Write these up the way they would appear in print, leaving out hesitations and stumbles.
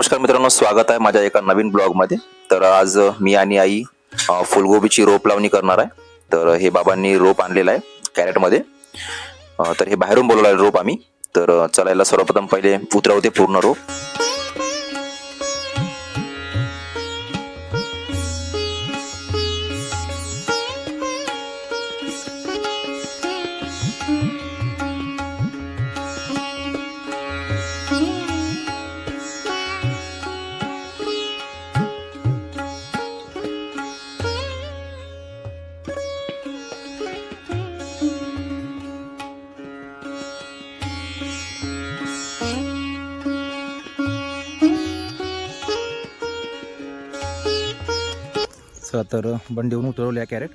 नमस्कार मित्रांनो, स्वागत आहे माझ्या एका नवीन ब्लॉगमध्ये. तर आज मी आणि आई फुलगोबीची रोप लावणी करणार आहे. तर हे बाबांनी रोप आणलेलं आहे कॅरेटमध्ये. तर हे बाहेरून बोलवलं आहे रोप आम्ही. तर चलायला सर्वप्रथम पहिले उतरवते पूर्ण रोप. तर बंडीवरून उतरवले कॅरेट,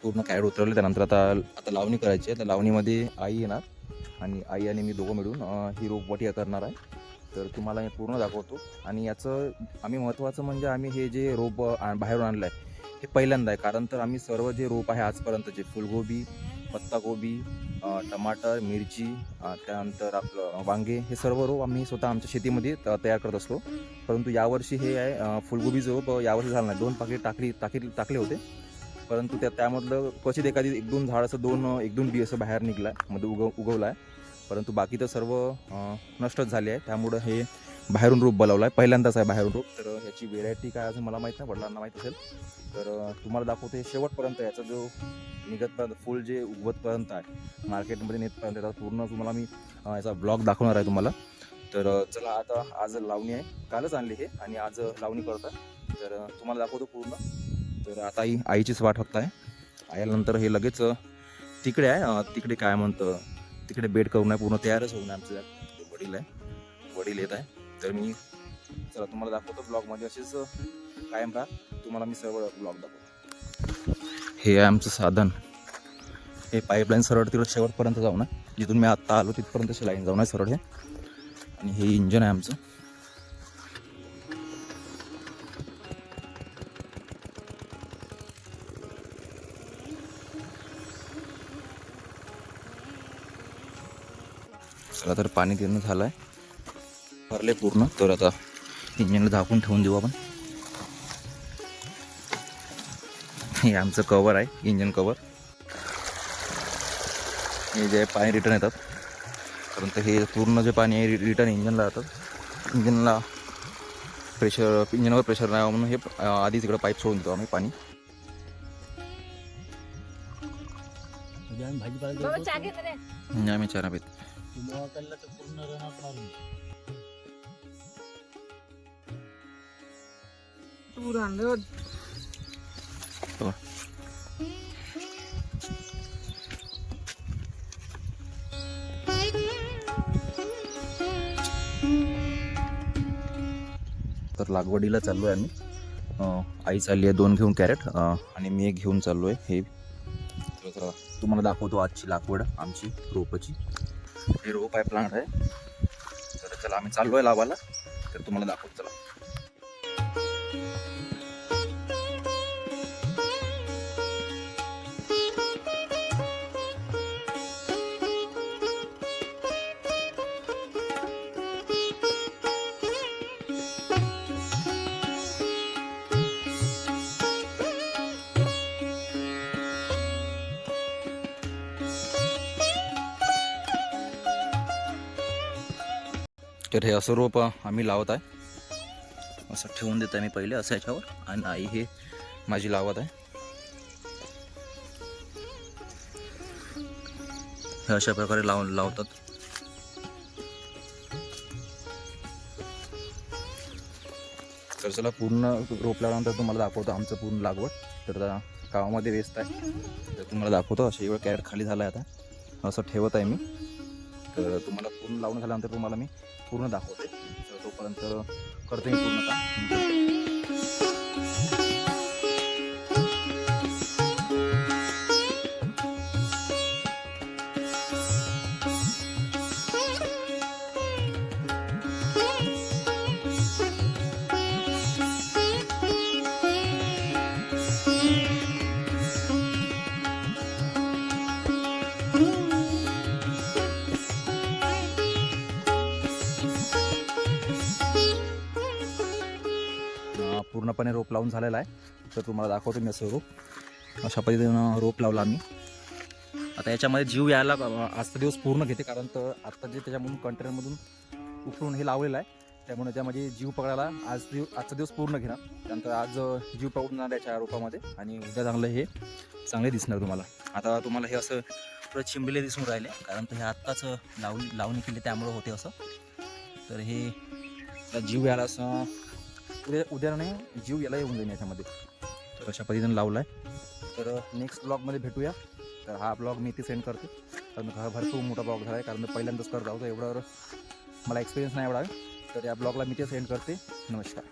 पूर्ण कॅरेट उतरवले. त्यानंतर आता लावणी करायची आहे. तर लावणीमध्ये आई येणार आणि आई आणि मी दोघं मिळून ही रोपवाटी करणार आहे. तर तुम्हाला हे पूर्ण दाखवतो. आणि याचं आम्ही महत्त्वाचं म्हणजे आम्ही हे जे रोप बाहेरून आणलं आहे हे पहिल्यांदा आहे. कारण तर आम्ही सर्व जे रोप आहे आजपर्यंतचे फुलगोबी, पत्तागोबी, टमाटर, मिरची, त्यानंतर आपलं वांगे, हे सर्व रोप आम्ही स्वतः आमच्या शेतीमध्ये तयार करत असतो. परंतु यावर्षी हे आहे फुलगोबीचं रोप यावर्षी झालं नाही. 2 पाकिट टाकले होते, परंतु त्यामधलं क्वचित एक दोन झाड असं एक दोन बी असं बाहेर निघलं आहे, मध्ये उगवलं आहे. परंतु बाकी तर सर्व नष्टच झाले आहे. त्यामुळं हे बाहेरून रोप बोलावलं आहे, पहिल्यांदाच आहे बाहेरून रोप. तर ह्याची व्हेरायटी काय अजून मला माहीत नाही, वडिलांना माहीत असेल. तर तुम्हाला दाखवतो हे शेवटपर्यंत. याचा जो निघतपर्यंत फुल जे उगवतपर्यंत आहे, मार्केटमध्ये नेतपर्यंत, त्याचा पूर्ण तुम्हाला मी याचा ब्लॉग दाखवणार आहे तुम्हाला. तर चला, आता आज लावणी आहे. कालच आणली हे आणि आज लावणी करत आहे. तर तुम्हाला दाखवतो पूर्ण. तर आता आईचीच वाट फक्त आहे. आल्यानंतर हे लगेच तिकडे आहे, तिकडे काय म्हणतं, तिकडे बेड करून आहे, पूर्ण तयारच होऊन आमचं वडील येत आहे. तर मी चला तुम्हाला दाखवतो ब्लॉगमध्ये. असेच कायम राहा, तुम्हाला मी सर्व ब्लॉग दाखवतो. हे आहे आमचं साधन. हे पाईपलाईन सरळ तिकडे शेवटपर्यंत जाऊन आहे, जिथून मी आत्ता आलो तिथपर्यंत लाईन जाऊन आहे सरळ हे. आणि हे इंजन आहे आमचं. चला, तर पाणी देणं झालं आहे, भरले पूर्ण. तर आता इंजनला झाकून ठेवून देऊ आपण. हे आमचं कवर आहे, इंजन कवर. हे जे पाणी रिटर्न येतात, परंतु हे पूर्ण जे पाणी आहे रिटर्न इंजनला जातात. इंजनला इंजनवर प्रेशर नाही म्हणून हे आधीच इकडं पाईप सोडून देतो आम्ही पाणी. आम्ही चहा पित. तर लागवडीला चाललो आहे आम्ही. आई चालली आहे 2 घेऊन कॅरेट, आणि मी 1 घेऊन चाललो आहे. हे तुम्हाला दाखवतो आजची लागवड आमची रोपाची. हे रोप आहे, प्लांट आहे. तर चला, आम्ही चाललो आहे लावायला. तर तुम्हाला दाखवतो, चला. तर हे असं रोप आम्ही लावत आहे. असं ठेवून देत आहे मी पहिले असं याच्यावर, आणि आई हे माझी लावत आहे. हे अशा प्रकारे लावतात. तर चला, पूर्ण रोप लावल्यानंतर तुम्हाला दाखवतो आमचं पूर्ण लागवड. तर गावामध्ये व्यस्त आहे, तर तुम्हाला दाखवतो. अशा एवढं कॅरेट खाली झालं आहे आता, असं ठेवत आहे मी. तर तुम्हाला पूर्ण लावून झाल्यानंतर तुम्हाला मी पूर्ण दाखवते. तर तोपर्यंत करते मी पूर्ण काम. पूर्णपणे रोप लावून झालेला आहे. तर तुम्हाला दाखवतो मी असं रोप अशा पद्धतीनं रोप लावला आम्ही. आता याच्यामध्ये जीव यायला आजचा दिवस पूर्ण घेते, कारण तर आत्ता जे त्याच्यामधून कंटेनरमधून उकळून हे लावलेलं आहे, त्यामुळे त्यामध्ये जीव पकडायला आजचा दिवस पूर्ण घेणार. त्यानंतर आज जीव पकडणार याच्या रोपामध्ये आणि उद्या चांगलं हे चांगले दिसणार तुम्हाला. आता तुम्हाला हे असं थोडं चिंबले दिसून राहिले, कारण तर हे आत्ताच लावणी केली त्यामुळं होते असं. तर हे जीव यायला असं उद्या नाही जीव यायला येऊन जाईल याच्यामध्ये. तर अशा पद्धतीने लावलं आहे. तर नेक्स्ट ब्लॉगमध्ये भेटूया. तर हा ब्लॉग मी इथे सेंड करते, कारण भरपूर मोठा ब्लॉग झाला आहे, कारण पहिल्यांदाच करत आहोत, एवढं मला एक्सपिरियन्स नाही एवढा. तर या ब्लॉगला मी ते सेंड करते. नमस्कार.